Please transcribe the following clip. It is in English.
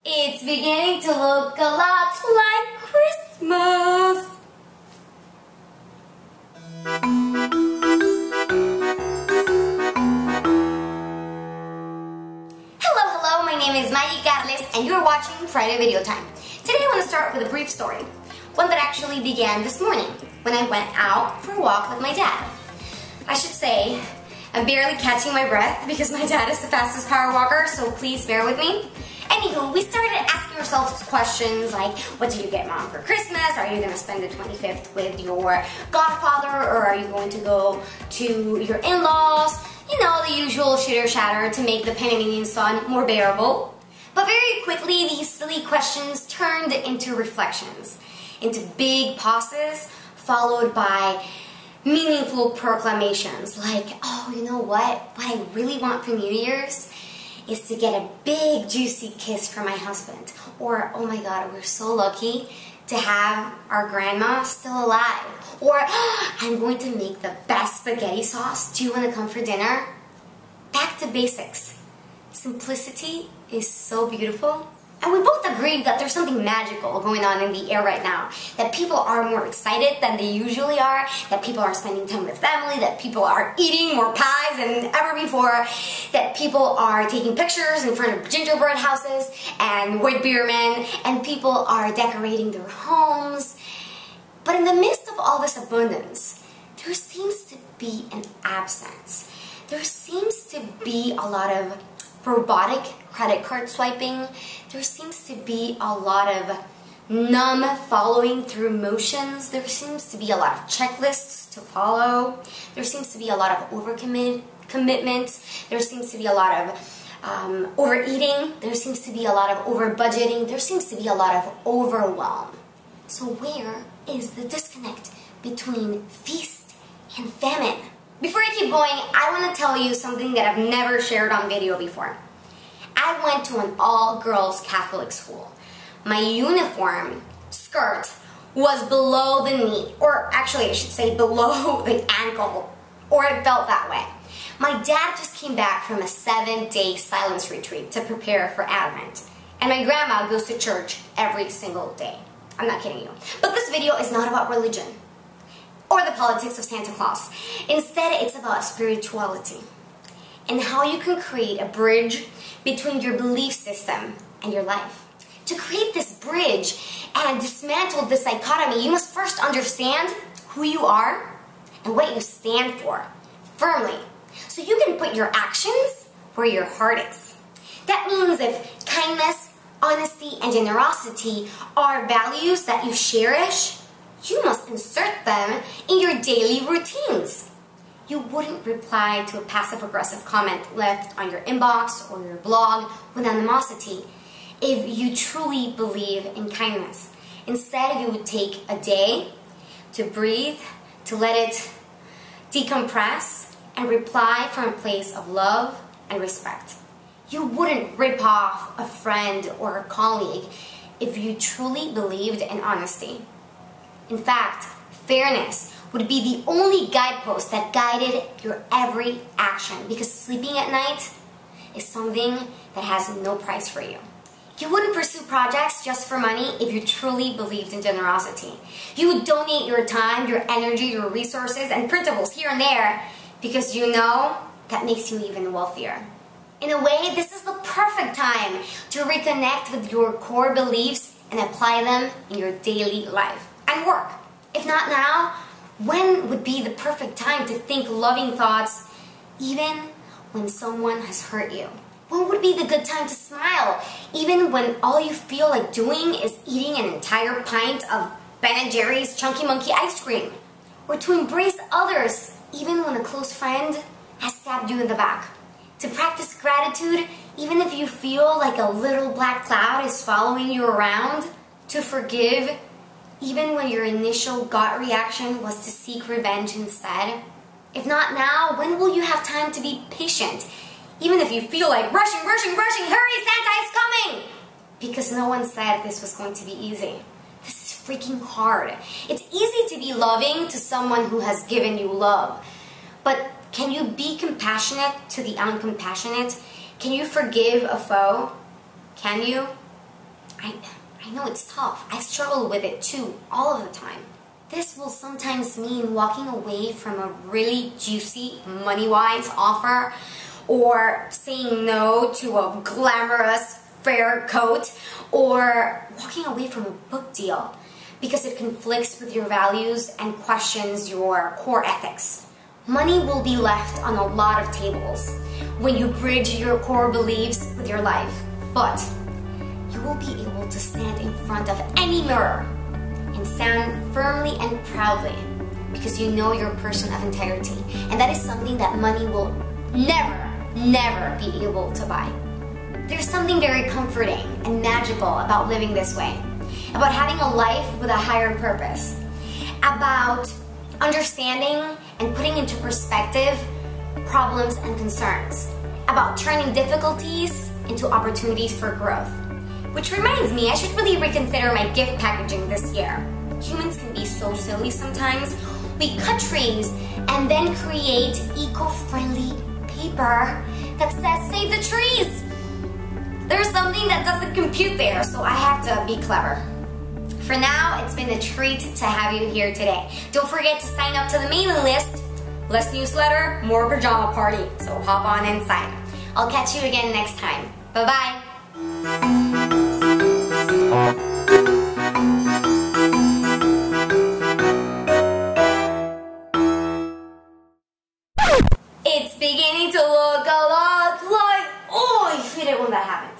It's beginning to look a lot like Christmas. Hello, my name is Mayi Carles and you're watching Friday Video Time. Today I want to start with a brief story. One that actually began this morning when I went out for a walk with my dad. I should say, I'm barely catching my breath because my dad is the fastest power walker, so please bear with me. Anywho, we started asking ourselves questions like, what did you get mom for Christmas? Are you going to spend the 25th with your godfather, or are you going to go to your in-laws? You know, the usual chitter-chatter to make the Panamanian sun more bearable. But very quickly, these silly questions turned into reflections, into big pauses, followed by meaningful proclamations like, oh, you know what I really want for New Year's is to get a big juicy kiss from my husband. Or, oh my God, we're so lucky to have our grandma still alive. Or, I'm going to make the best spaghetti sauce. Do you want to come for dinner? Back to basics. Simplicity is so beautiful. And we both agreed that there's something magical going on in the air right now. That people are more excited than they usually are. That people are spending time with family. That people are eating more pies than ever before. That people are taking pictures in front of gingerbread houses and white beer men. And people are decorating their homes. But in the midst of all this abundance, there seems to be an absence. There seems to be a lot of robotic credit card swiping. There seems to be a lot of numb following through motions. There seems to be a lot of checklists to follow. There seems to be a lot of commitments. There seems to be a lot of overeating. There seems to be a lot of over-budgeting. There seems to be a lot of overwhelm. So where is the disconnect between feast and famine? Before I keep going, I want to tell you something that I've never shared on video before. I went to an all-girls Catholic school. My uniform skirt was below the knee, or actually I should say below the ankle, or it felt that way. My dad just came back from a 7-day silence retreat to prepare for Advent, and my grandma goes to church every single day. I'm not kidding you. But this video is not about religion or the politics of Santa Claus. Instead, it's about spirituality and how you can create a bridge between your belief system and your life. To create this bridge and dismantle this dichotomy, you must first understand who you are and what you stand for firmly, so you can put your actions where your heart is. That means if kindness, honesty, and generosity are values that you cherish, you must insert them in your daily routines. You wouldn't reply to a passive-aggressive comment left on your inbox or your blog with animosity if you truly believe in kindness. Instead, you would take a day to breathe, to let it decompress, and reply from a place of love and respect. You wouldn't rip off a friend or a colleague if you truly believed in honesty. In fact, fairness would be the only guidepost that guided your every action, because sleeping at night is something that has no price for you. You wouldn't pursue projects just for money if you truly believed in generosity. You would donate your time, your energy, your resources, and printables here and there because you know that makes you even wealthier. In a way, this is the perfect time to reconnect with your core beliefs and apply them in your daily life and work. If not now, when would be the perfect time to think loving thoughts even when someone has hurt you? When would be the good time to smile even when all you feel like doing is eating an entire pint of Ben & Jerry's Chunky Monkey ice cream? Or to embrace others even when a close friend has stabbed you in the back? To practice gratitude even if you feel like a little black cloud is following you around? To forgive even when your initial gut reaction was to seek revenge instead? If not now, when will you have time to be patient? Even if you feel like rushing, hurry, Santa is coming! Because no one said this was going to be easy. This is freaking hard. It's easy to be loving to someone who has given you love. But can you be compassionate to the uncompassionate? Can you forgive a foe? Can you? I know it's tough. I struggle with it too, all of the time. This will sometimes mean walking away from a really juicy, money-wise offer, or saying no to a glamorous fair coat, or walking away from a book deal because it conflicts with your values and questions your core ethics. Money will be left on a lot of tables when you bridge your core beliefs with your life, but you will be able to stand in front of any mirror and stand firmly and proudly because you know you're a person of integrity, and that is something that money will never be able to buy. There's something very comforting and magical about living this way, about having a life with a higher purpose, about understanding and putting into perspective problems and concerns, about turning difficulties into opportunities for growth. Which reminds me, I should really reconsider my gift packaging this year. Humans can be so silly sometimes. We cut trees and then create eco-friendly paper that says save the trees. There's something that doesn't compute there, so I have to be clever. For now, it's been a treat to have you here today. Don't forget to sign up to the mailing list. Less newsletter, more pajama party, so hop on inside. I'll catch you again next time. Bye-bye. It's beginning to look a lot like... Oh, I hate it when that happens.